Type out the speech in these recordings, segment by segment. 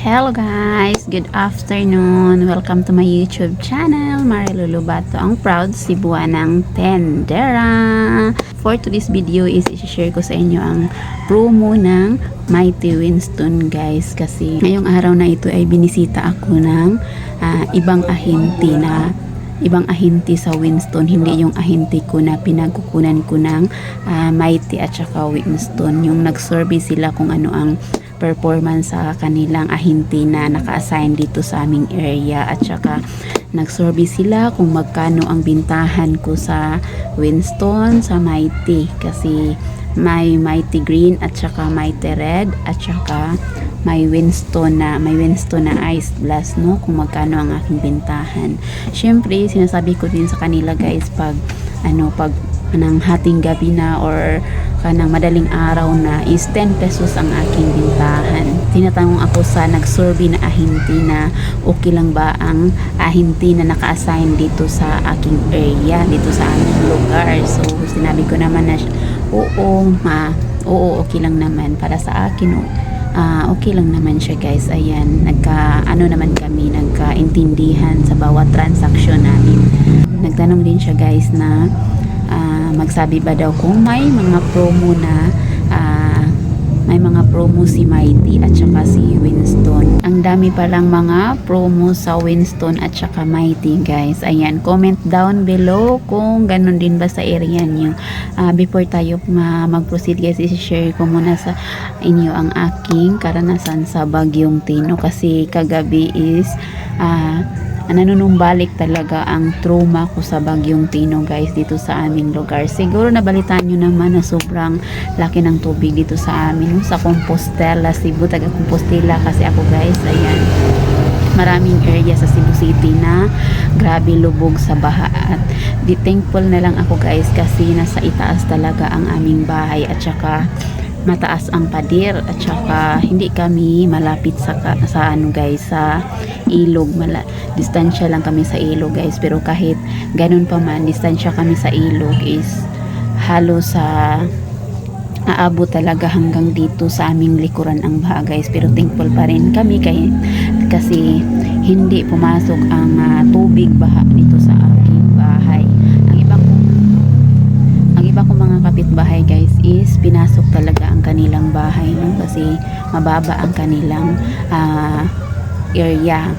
Hello guys! Good afternoon! Welcome to my YouTube channel. Marilu Lobato, ang proud Cebuanang tendera. For today's video is i-share ko sa inyo ang promo ng Mighty Winston guys. Kasi ngayong araw na ito ay binisita ako ng ibang ahente sa Winston, hindi yung ahente ko na pinagkukunan ko ng Mighty at saka Winston. Yung nag-survey sila kung ano ang performance sa kanilang ahente na naka-assign dito sa aming area, at saka nag-survey sila kung magkano ang bintahan ko sa Winston, sa Mighty, kasi may Mighty Green at saka Mighty Red at saka may Winston na Ice Blast, no, kung magkano ang aking bintahan. Syempre sinasabi ko din sa kanila guys, pag ng hating gabi na or kanang madaling araw na is 10 pesos ang aking bintahan. Tinatanong ako sa nag-survey na ahente na okay lang ba ang ahente na naka-assign dito sa aking area, dito sa aming lugar. So sinabi ko naman na oo, okay lang naman para sa akin. Okay lang naman siya guys. Ayan, nagkaintindihan sa bawat transaksyon namin. Nagtanong din siya guys na magsabi ba daw kung may mga promo si Mighty at saka si Winston. Ang dami palang mga promo sa Winston at saka Mighty guys. Ayan, comment down below kung ganun din ba sa area niyo. Before tayo mag-proceed guys, i-share ko muna sa inyo ang aking karanasan sa Bagyong Tino, kasi kagabi is nanunumbalik talaga ang trauma ko sa Bagyong Tino guys dito sa aming lugar. Siguro nabalitaan nyo naman na sobrang laki ng tubig dito sa amin, sa Compostela, Cebu, taga Compostela kasi ako guys. Ayan, maraming area sa Cebu City na grabe lubog sa baha, at thankful na lang ako guys kasi nasa itaas talaga ang aming bahay, at saka mataas ang pader, at saka hindi kami malapit sa ilog. Distansya lang kami sa ilog guys, pero kahit ganun pa man, distansya kami sa ilog is halos aabot talaga hanggang dito sa aming likuran ang baha guys. Pero thankful pa rin kami kasi hindi pumasok ang tubig baha dito sa aking bahay. Ang iba kong mga kapitbahay guys is pinasok talaga ang kanilang bahay, no? Kasi mababa ang kanilang area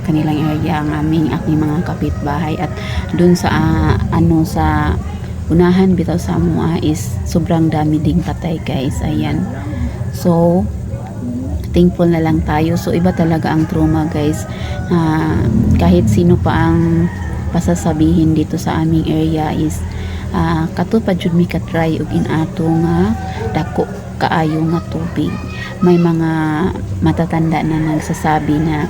ang aking mga kapitbahay, at dun sa sa unahan bitaw sa mua is sobrang dami ding patay guys. Ayan, so thankful na lang tayo. So iba talaga ang trauma guys. Kahit sino pa ang pasasabihin dito sa aming area is katupad jud mi katry og inato nga dako kaayo nga tubig. May mga matatanda na nagsasabi na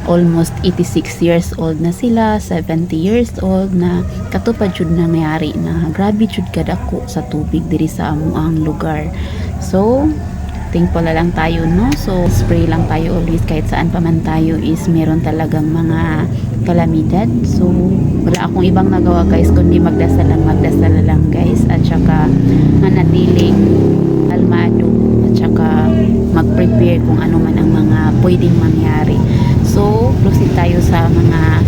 almost 86 years old na sila, 70 years old na katupad jud nangyari na grabe jud kadako sa tubig diri sa amuang lugar. So thankful na lang tayo, no? So spray lang tayo always, kahit saan pa man tayo is meron talagang mga kalamidad. So wala akong ibang nagawa guys kundi magdasal na lang guys, at saka manatiling kalmado, at saka mag-prepare kung ano man ang mga pwedeng mangyari. So proceed tayo sa mga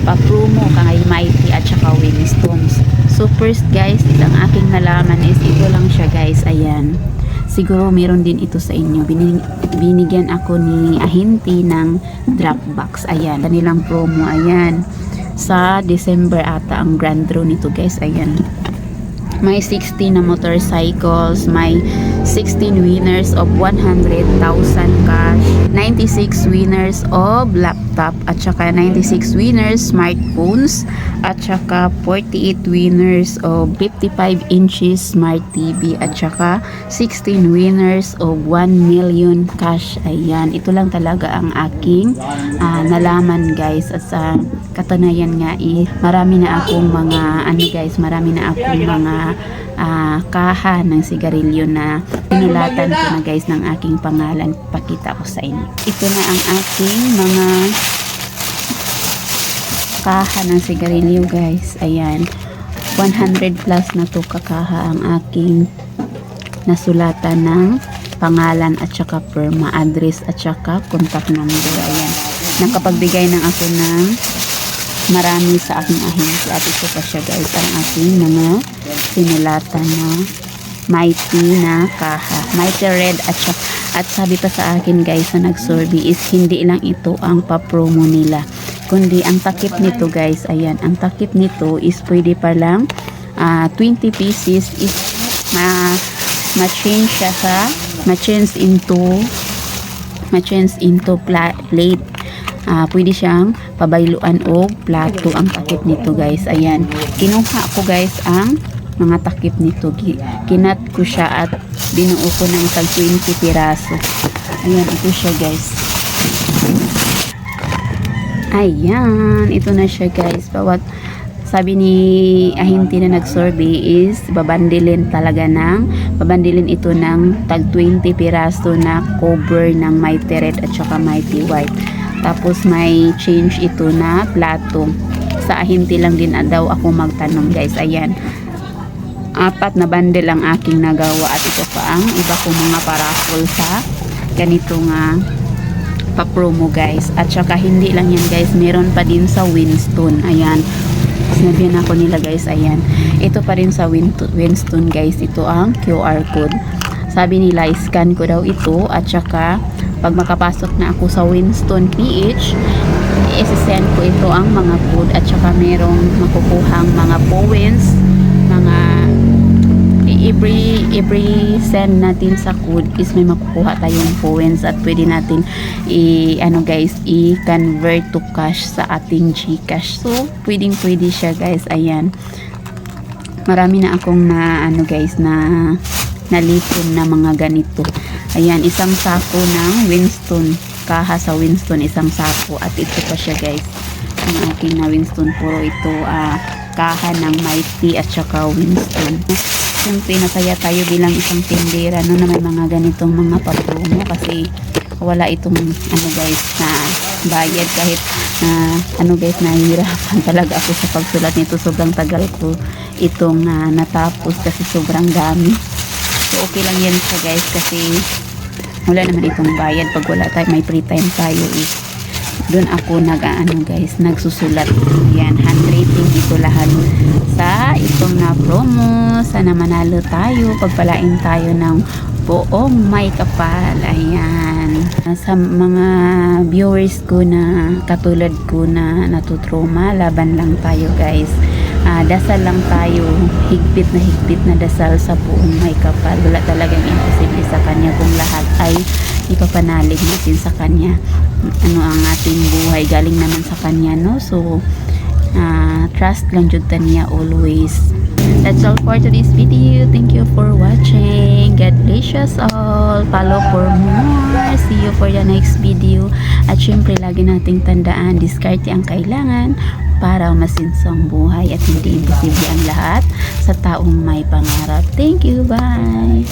pa-promo kay Mighty at saka Winston. So first guys, ang aking nalaman is ito lang siya guys. Ayan, siguro meron din ito sa inyo. Binigyan ako ni ahente ng drop box. Ayan, kanilang promo. Ayan, sa December ata ang grand draw nito guys. Ayan, may 16 na motorcycles, may 16 winners of 100,000 cash, 96 winners of laptop, at saka 96 winners smartphones, at saka 48 winners of 55 inches smart TV, at saka 16 winners of 1 million cash. Ayan, ito lang talaga ang aking nalaman guys. At sa katanayan nga marami na akong mga kaha ng sigarilyo na pinulatan ko na guys ng aking pangalan. Pakita ko sa inyo. Ito na ang aking mga kaha ng sigarilyo guys. Ayan, 100 plus na to kakaha ang aking nasulatan ng pangalan at saka perma address at saka contact number. Ayan. Nakapagbigay ng ako ng marami sa aking ahensya at ito pa siya guys ang aking mga sinulatan na Mighty na kaha. Mighty Red at sabi pa sa akin guys na nag-survey is hindi lang ito ang pa-promo nila. Kundi ang takip nito guys, ayan, ang takip nito is pwede pa lang 20 pieces is ma-change siya sa ma-change into plate. Pwede siyang pabayluan o plato ang takip nito guys. Ayan, kinuha ko guys ang mga takip nito, kinat ko siya at binuo ko ng tag 20 piraso. Ayan, ito siya guys. Ayan, ito na siya guys. Bawat sabi ni ahente na nag-survey is babandilin ito ng tag 20 piraso na cover ng Mighty Red at saka Mighty White. Tapos may change ito na plato. Sa ahente lang din daw ako magtanong guys. Ayan, 4 na bundle ang aking nagawa at ito pa ang iba kong mga paraffol sa ganito nga pa-promo guys. At saka hindi lang yan guys, meron pa din sa Winston. Ayan, sinabihan ako nila guys. Ayan, ito pa rin sa Winston guys, ito ang QR code. Sabi nila scan ko daw ito at saka pag makapasok na ako sa Winston PH, i-send ko ito ang mga code at saka merong makukuhang mga points, mga every send natin sa code is may makukuha tayong points at pwede natin i-convert to cash sa ating GCash. So pwede siya guys. Ayan, marami na akong na nalipon na mga ganito. Ayan, isang sako ng Winston, kaha sa Winston, isang sako. At ito pa siya guys, ang aking na Winston, puro ito kaha ng Mighty at saka Winston. Siyempre nasaya tayo bilang isang tindera na may mga ganitong mga pa-promo kasi wala itong guys na bayad kahit nahihirapan talaga ako sa pagsulat nito. Sobrang tagal ko itong natapos kasi sobrang dami. So okay lang yan siya guys kasi wala naman itong bayad. Pag wala tayo, may free time tayo doon ako nagsusulat. Yan, handwriting ito lahat sa itong na promo. Sana manalo tayo, pagpalain tayo ng buong may kapal. Ayan, sa mga viewers ko na katulad ko na natutroma, laban lang tayo guys. Dasal lang tayo, higpit na dasal sa buong may kapal. Wala talagang imposible sa kanya kung lahat ay ipapanalig natin sa kanya. Ang ating buhay galing naman sa kanya, no? So trust lang jud ta niya always. That's all for today's video. Thank you for watching. God bless us all. Follow for more. See you for the next video. At syempre lagi nating tandaan, diskarte ang kailangan para masinsong buhay at hindi imposible ang lahat sa taong may pangarap. Thank you. Bye.